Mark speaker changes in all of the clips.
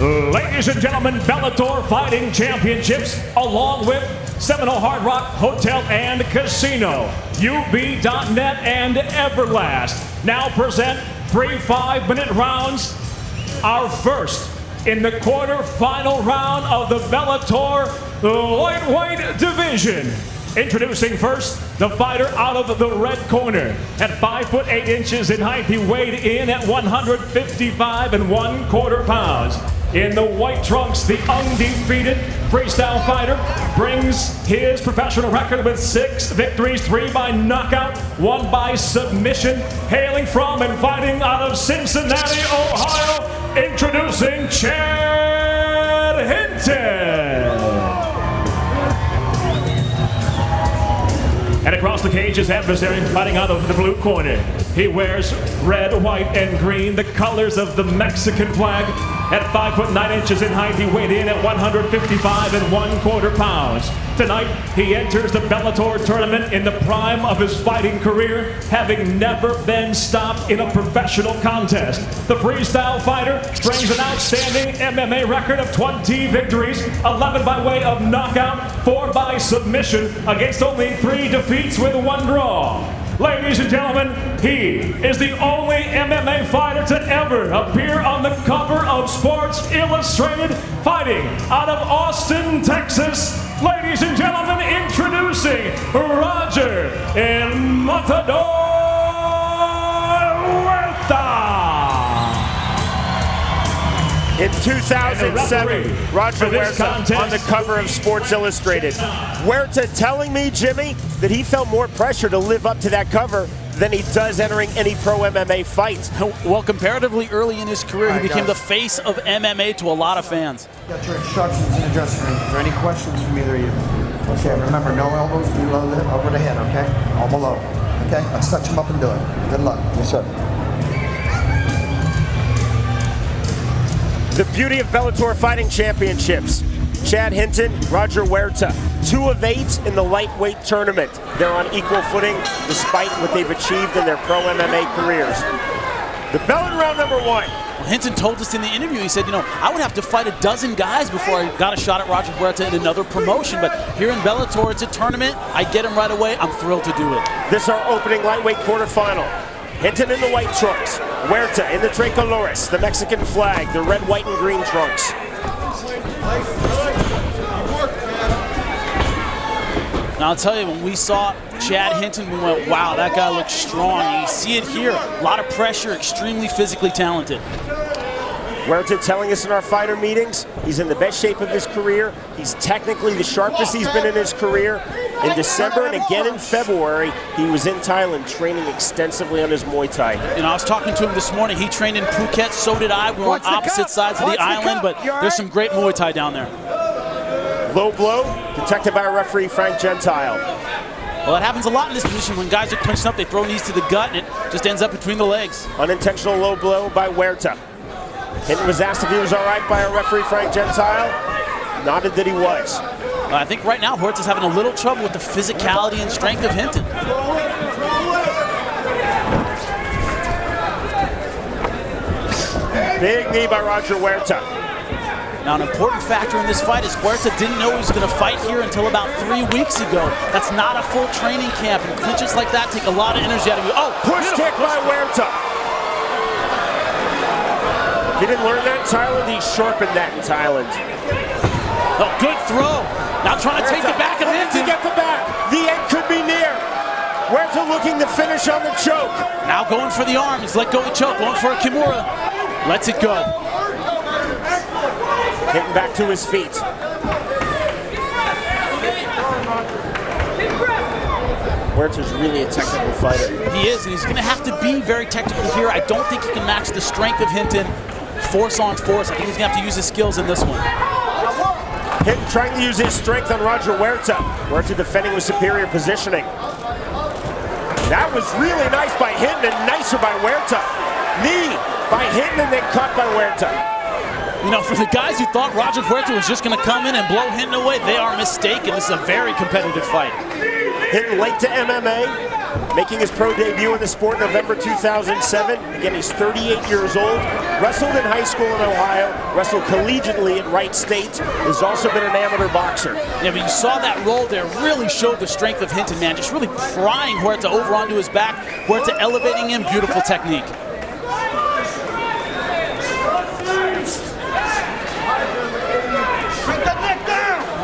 Speaker 1: Ladies and gentlemen, Bellator Fighting Championships, along with Seminole Hard Rock Hotel and Casino, UB.net, and Everlast, now present 3 5-minute rounds. Our first in the quarter-final round of the Bellator lightweight division. Introducing first, the fighter out of the red corner. At 5 foot 8 inches in height, he weighed in at 155 1/4 pounds. In the white trunks, the undefeated freestyle fighter brings his professional record with 6 victories, 3 by knockout, 1 by submission. Hailing from and fighting out of Cincinnati, Ohio, introducing Chad Hinton. And across the cage, his adversary fighting out of the blue corner. He wears red, white, and green, the colors of the Mexican flag. At 5 foot 9 inches in height, he weighed in at 155 1/4 pounds. Tonight, he enters the Bellator tournament in the prime of his fighting career, having never been stopped in a professional contest. The freestyle fighter brings an outstanding MMA record of 20 victories, 11 by way of knockout, 4 by submission, against only 3 defeats with 1 draw. Ladies and gentlemen, he is the only MMA fighter to ever appear on the cover of Sports Illustrated, fighting out of Austin, Texas. Ladies and gentlemen, introducing Roger Huerta.
Speaker 2: In 2007, Roger Huerta on the cover of Sports Illustrated. Huerta telling me, Jimmy, that he felt more pressure to live up to that cover than he does entering any pro MMA fight.
Speaker 3: Well, comparatively early in his career, he became the face of MMA to a lot of fans.
Speaker 4: Got your instructions in the dressing room. Is there any questions from either of you? Okay, remember, no elbows below the, over the head, okay? All below. Okay, let's touch them up and do it. Good luck. Yes, sir.
Speaker 2: The beauty of Bellator Fighting Championships. Chad Hinton, Roger Huerta, 2 of 8 in the lightweight tournament. They're on equal footing despite what they've achieved in their pro MMA careers. The bell in round number 1.
Speaker 3: Well, Hinton told us in the interview, he said, you know, I would have to fight a dozen guys before I got a shot at Roger Huerta in another promotion, but here in Bellator, it's a tournament. I get him right away. I'm thrilled to do it.
Speaker 2: This is our opening lightweight quarterfinal. Hinton in the white trunks, Huerta in the 𝗘𝗨𝗥𝗢𝗣𝗘, the Mexican flag, the red, white, and green trunks.
Speaker 3: Now, I'll tell you, when we saw Chad Hinton, we went, wow, that guy looks strong. And you see it here, a lot of pressure, extremely physically talented.
Speaker 2: Huerta telling us in our fighter meetings, he's in the best shape of his career. He's technically the sharpest he's been in his career. In December and again in February, he was in Thailand training extensively on his Muay Thai.
Speaker 3: You know, I was talking to him this morning. He trained in Phuket, so did I. We were on opposite sides of the island, but there's some great Muay Thai down there.
Speaker 2: Low blow, detected by our referee, Frank Gentile.
Speaker 3: Well, that happens a lot in this position. When guys are clinched up, they throw knees to the gut, and it just ends up between the legs.
Speaker 2: Unintentional low blow by Huerta. Hinton was asked if he was all right by our referee, Frank Gentile. Nodded that he was.
Speaker 3: I think right now, Huerta's having a little trouble with the physicality and strength of Hinton.
Speaker 2: Big knee by Roger Huerta.
Speaker 3: Now, an important factor in this fight is Huerta didn't know he was going to fight here until about 3 weeks ago. That's not a full training camp, and clinches like that take a lot of energy out of you. Oh,
Speaker 2: push kick by Huerta. If he didn't learn that in Thailand, he sharpened that in Thailand.
Speaker 3: Oh, good throw. Now trying to take the back of Hinton.
Speaker 2: To get the back. The end could be near. Huerta looking to finish on the choke.
Speaker 3: Now going for the arm. He's let go of the choke. Going for a Kimura. Lets it go.
Speaker 2: Hitting back to his feet. Huerta's really a technical fighter.
Speaker 3: He is, and he's going to have to be very technical here. I don't think he can match the strength of Hinton. Force on force. I think he's going to have to use his skills in this one.
Speaker 2: Hinton trying to use his strength on Roger Huerta. Huerta defending with superior positioning. That was really nice by Hinton and nicer by Huerta. Knee by Hinton and then cut by Huerta.
Speaker 3: You know, for the guys who thought Roger Huerta was just going to come in and blow Hinton away, they are mistaken. This is a very competitive fight.
Speaker 2: Hinton late to MMA, making his pro debut in the sport November 2007. Again, he's 38 years old, wrestled in high school in Ohio, wrestled collegiately at Wright State, has also been an amateur boxer.
Speaker 3: Yeah, but you saw that roll there, really showed the strength of Hinton, man. Just really prying Huerta over onto his back, Huerta elevating him, beautiful technique.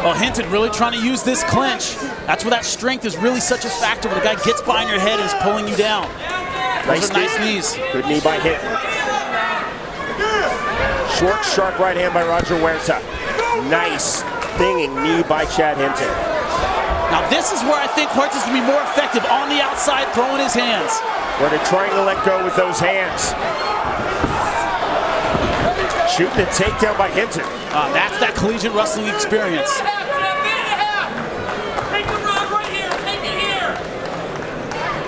Speaker 3: Well, Hinton really trying to use this clinch. That's where that strength is really such a factor when the guy gets behind your head and is pulling you down. Those are nice knees.
Speaker 2: Good knee by Hinton. Short, sharp right hand by Roger Huerta. Nice stinging knee by Chad Hinton.
Speaker 3: Now this is where I think Huerta's going to be more effective on the outside, throwing his hands.
Speaker 2: Huerta trying to let go with those hands. Shooting a takedown by Hinton.
Speaker 3: That's that collegiate wrestling experience.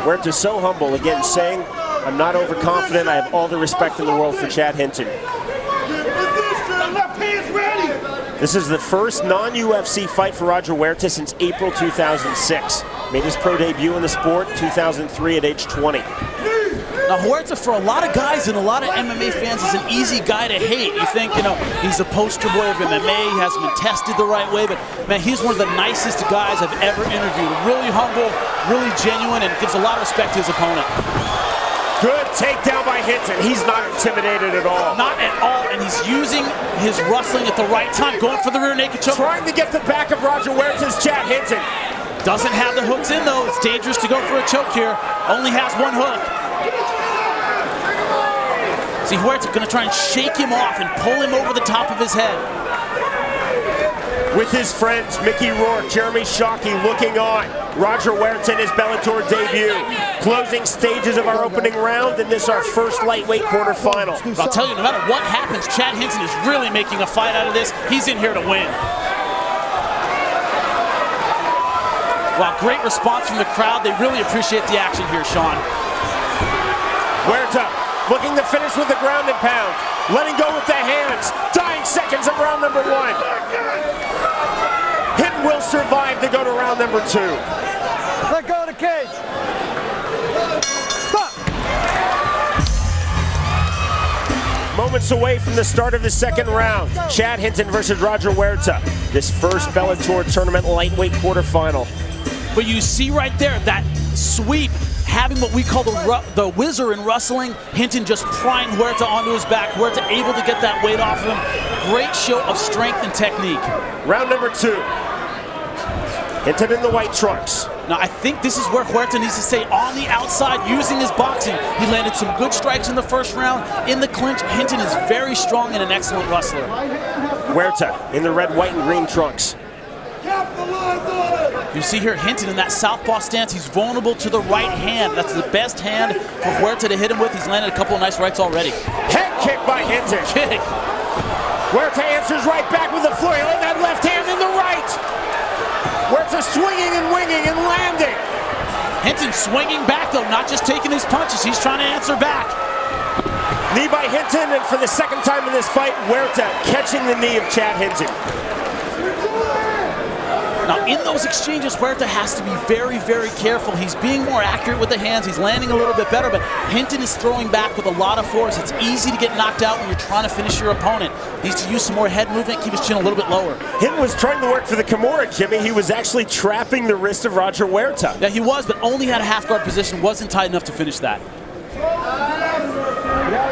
Speaker 2: Huerta's so humble, again saying, I'm not overconfident, I have all the respect in the world for Chad Hinton. This is the first non-UFC fight for Roger Huerta since April 2006. Made his pro debut in the sport 2003 at age 20.
Speaker 3: Now Huerta, for a lot of guys and a lot of MMA fans, is an easy guy to hate. You think, you know, he's the poster boy of MMA, he hasn't been tested the right way, but man, he's one of the nicest guys I've ever interviewed. Really humble, really genuine, and gives a lot of respect to his opponent.
Speaker 2: Good takedown by Hinton. He's not intimidated at all.
Speaker 3: Not at all, and he's using his wrestling at the right time, going for the rear naked choke.
Speaker 2: Trying to get the back of Roger Huerta's Chad Hinton.
Speaker 3: Doesn't have the hooks in though. It's dangerous to go for a choke here. Only has one hook. See, Huerta's gonna try and shake him off and pull him over the top of his head.
Speaker 2: With his friends, Mickey Rourke, Jeremy Shockey looking on. Roger Huerta in his Bellator debut. Closing stages of our opening round, and this our first lightweight quarterfinal.
Speaker 3: I'll tell you, no matter what happens, Chad Hinton is really making a fight out of this. He's in here to win. Wow, great response from the crowd. They really appreciate the action here, Sean.
Speaker 2: Huerta looking to finish with the ground and pound. Letting go with the hands. Dying seconds of round number one. Hinton will survive to go to round number two.
Speaker 5: Let go of the cage. Stop.
Speaker 2: Moments away from the start of the second round. Chad Hinton versus Roger Huerta. This first Bellator tournament lightweight quarterfinal.
Speaker 3: But you see right there, that sweep, having what we call the whizzer in wrestling. Hinton just prying Huerta onto his back. Huerta able to get that weight off of him. Great show of strength and technique.
Speaker 2: Round number two. Hinton in the white trunks.
Speaker 3: Now I think this is where Huerta needs to stay on the outside using his boxing. He landed some good strikes in the first round. In the clinch, Hinton is very strong and an excellent wrestler.
Speaker 2: Huerta in the red, white, and green trunks.
Speaker 3: You see here Hinton in that southpaw stance. He's vulnerable to the right hand. That's the best hand for Huerta to hit him with. He's landed a couple of nice rights already.
Speaker 2: Head kick by Hinton.
Speaker 3: Kick.
Speaker 2: Huerta answers right back with a flurry. Oh, that left hand in the right. Huerta swinging and winging and landing.
Speaker 3: Hinton swinging back though, not just taking his punches. He's trying to answer back.
Speaker 2: Knee by Hinton, and for the second time in this fight, Huerta catching the knee of Chad Hinton.
Speaker 3: Now in those exchanges, Huerta has to be very, very careful. He's being more accurate with the hands. He's landing a little bit better, but Hinton is throwing back with a lot of force. It's easy to get knocked out when you're trying to finish your opponent. He needs to use some more head movement, keep his chin a little bit lower.
Speaker 2: Hinton was trying to work for the Kimura, Jimmy. He was actually trapping the wrist of Roger Huerta.
Speaker 3: Yeah, he was, but only had a half guard position. Wasn't tight enough to finish that.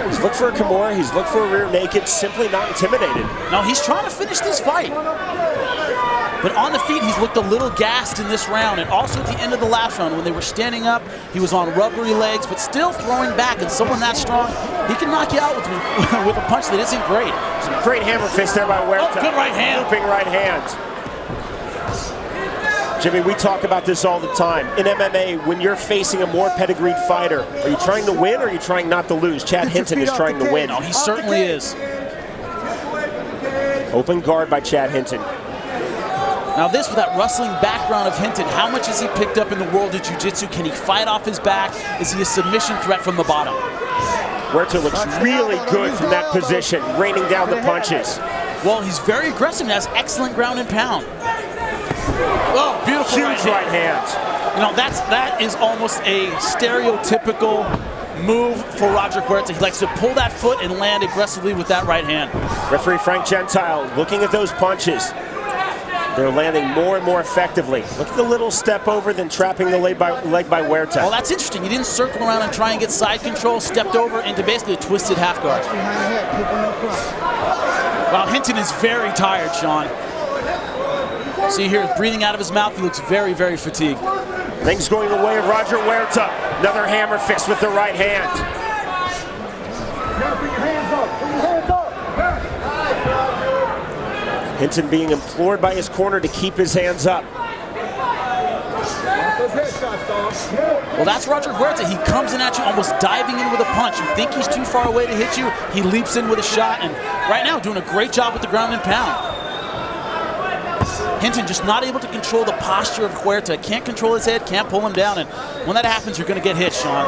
Speaker 2: He's looked for a Kimura. He's looked for a rear naked. Simply not intimidated.
Speaker 3: No, he's trying to finish this fight. But on the feet, he's looked a little gassed in this round, and also at the end of the last round when they were standing up, he was on rubbery legs, but still throwing back, and someone that strong, he can knock you out with a punch that isn't great.
Speaker 2: Some great hammer fist there by Huerta.
Speaker 3: Oh, good right hand.
Speaker 2: Looping right hand. Jimmy, we talk about this all the time. In MMA, when you're facing a more pedigreed fighter, are you trying to win or are you trying not to lose? Chad Hinton is trying to win.
Speaker 3: No, he certainly is.
Speaker 2: Open guard by Chad Hinton.
Speaker 3: Now this, with that wrestling background of Hinton, how much has he picked up in the world of jiu-jitsu? Can he fight off his back? Is he a submission threat from the bottom?
Speaker 2: Huerta looks really good from that position, raining down the punches.
Speaker 3: Well, he's very aggressive and has excellent ground and pound. Oh, beautiful
Speaker 2: Huge right hand.
Speaker 3: You know, that is almost a stereotypical move for Roger Huerta. He likes to pull that foot and land aggressively with that right hand.
Speaker 2: Referee Frank Gentile looking at those punches. They're landing more and more effectively. Look at the little step over, then trapping the leg by Huerta.
Speaker 3: Well, that's interesting. He didn't circle around and try and get side control, stepped over into basically a twisted half guard. Wow, Hinton is very tired, Sean. See here, breathing out of his mouth, he looks very, very fatigued.
Speaker 2: Things going the way of Roger Huerta. Another hammer fist with the right hand.
Speaker 5: Now put your hands up. Put your hands up.
Speaker 2: Hinton being implored by his corner to keep his hands up.
Speaker 3: Well, that's Roger Huerta. He comes in at you almost diving in with a punch. You think he's too far away to hit you, he leaps in with a shot, and right now doing a great job with the ground and pound. Hinton just not able to control the posture of Huerta. Can't control his head, can't pull him down, and when that happens, you're going to get hit, Sean.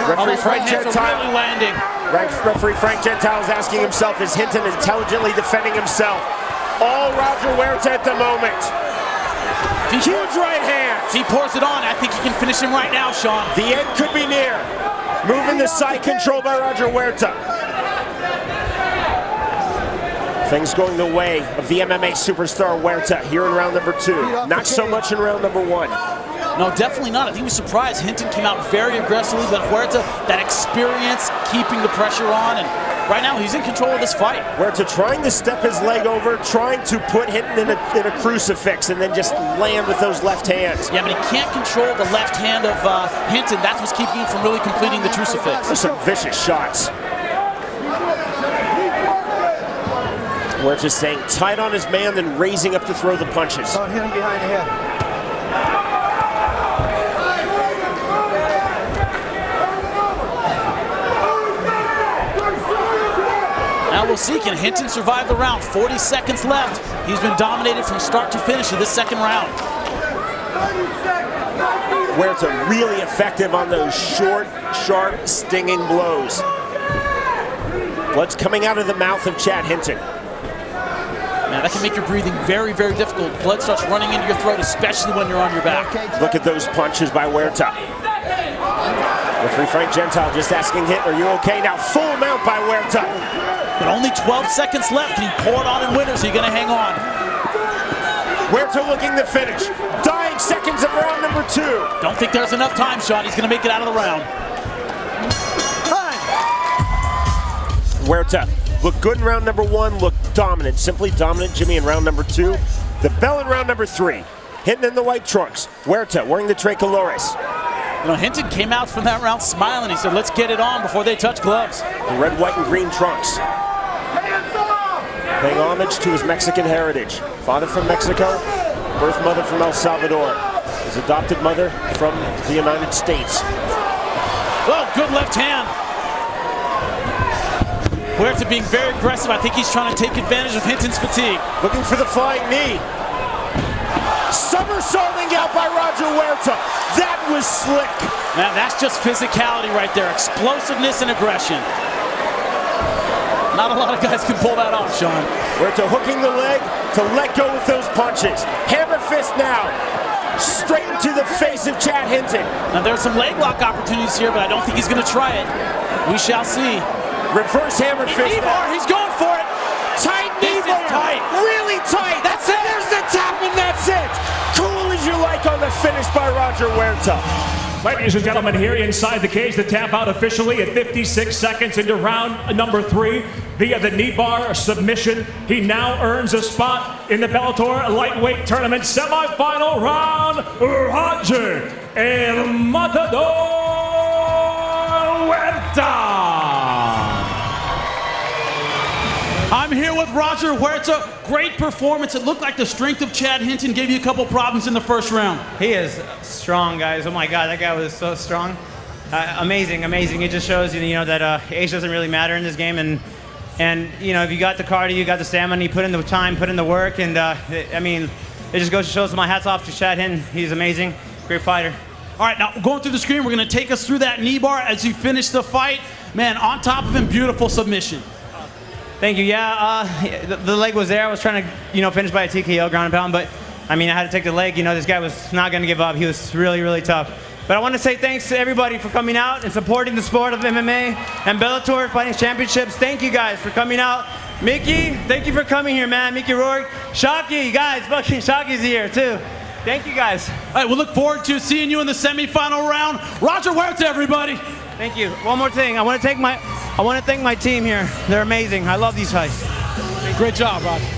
Speaker 2: Referee Frank Gentile
Speaker 3: really landing.
Speaker 2: Referee Frank Gentile is asking himself, is Hinton intelligently defending himself? All Roger Huerta at the moment. Huge right hand.
Speaker 3: If he pours it on, I think he can finish him right now, Sean.
Speaker 2: The end could be near. Moving the side control by Roger Huerta. Things going the way of the MMA superstar Huerta here in round number 2. Not so much in round number 1.
Speaker 3: No, definitely not. I think he was surprised. Hinton came out very aggressively, but Huerta, that experience, keeping the pressure on, and right now he's in control of this fight.
Speaker 2: Huerta trying to step his leg over, trying to put Hinton in a crucifix and then just land with those left hands.
Speaker 3: Yeah, but he can't control the left hand of Hinton. That's what's keeping him from really completing the crucifix.
Speaker 2: There's some vicious shots. Huerta staying tight on his man, then raising up to throw the punches.
Speaker 5: Don't hit him behind the head.
Speaker 3: Now we'll see, can Hinton survive the round? 40 seconds left. He's been dominated from start to finish in this second round.
Speaker 2: Huerta really effective on those short, sharp, stinging blows. Blood's coming out of the mouth of Chad Hinton.
Speaker 3: Man, that can make your breathing very, very difficult. Blood starts running into your throat, especially when you're on your back.
Speaker 2: Look at those punches by Huerta. Referee Frank Gentile just asking Hinton, are you okay? Now full mount by Huerta.
Speaker 3: But only 12 seconds left. Can he pour it on in winners? Are you going to hang on?
Speaker 2: Huerta looking to finish. Dying seconds of round number 2.
Speaker 3: Don't think there's enough time, Sean. He's going to make it out of the round.
Speaker 2: Huerta looked good in round number 1, looked dominant, simply dominant, Jimmy, in round number 2. The bell in round number 3. Hinton in the white trunks. Huerta wearing the 𝗘𝗨𝗥𝗢𝗣𝗓.
Speaker 3: You know, Hinton came out from that round smiling. He said, let's get it on before they touch gloves.
Speaker 2: The red, white, and green trunks. Paying homage to his Mexican heritage. Father from Mexico, birth mother from El Salvador. His adopted mother from the United States.
Speaker 3: Oh, good left hand. Huerta being very aggressive. I think he's trying to take advantage of Hinton's fatigue.
Speaker 2: Looking for the flying knee. Somersaulting out by Roger Huerta. That was slick.
Speaker 3: Man, that's just physicality right there. Explosiveness and aggression. Not a lot of guys can pull that off, Sean.
Speaker 2: Huerta hooking the leg to let go with those punches. Hammer fist now. Straight into the face of Chad Hinton.
Speaker 3: Now there's some leg lock opportunities here, but I don't think he's going to try it. We shall see.
Speaker 2: Reverse hammer fist.
Speaker 3: Knee bar, he's going for it.
Speaker 2: Tight knee bar.
Speaker 3: Tight.
Speaker 2: Really tight.
Speaker 3: That's it.
Speaker 2: There's the tap, and that's it. Cool as you like on the finish by Roger Huerta.
Speaker 1: Ladies and gentlemen, here inside the cage, the tap out officially at 56 seconds into round number 3 via the knee bar submission. He now earns a spot in the Bellator lightweight tournament semifinal round. Roger El Matador Huerta.
Speaker 3: I'm here with Roger Huerta. Great performance. It looked like the strength of Chad Hinton gave you a couple problems in the first round.
Speaker 6: He is strong, guys. Oh my God, that guy was so strong. Amazing, amazing. It just shows you know that age doesn't really matter in this game, and you know if you got the cardio, you got the stamina, you put in the time, put in the work, and I mean, it just goes to show. So my hats off to Chad Hinton. He's amazing, great fighter.
Speaker 3: All right, now going through the screen, we're going to take us through that knee bar as you finish the fight. Man, on top of him, beautiful submission.
Speaker 6: Thank you. Yeah, the leg was there. I was trying to, you know, finish by a TKO, ground and pound, but I mean, I had to take the leg. You know, this guy was not going to give up. He was really, really tough. But I want to say thanks to everybody for coming out and supporting the sport of MMA and Bellator Fighting Championships. Thank you guys for coming out. Mickey, thank you for coming here, man. Mickey Rourke, Shockey, guys, fucking Shockey's here too. Thank you guys.
Speaker 3: All right, we'll look forward to seeing you in the semifinal round. Roger Huerta, everybody.
Speaker 6: Thank you. One more thing. I want to thank my team here. They're amazing. I love these fights.
Speaker 3: Great job, Roger.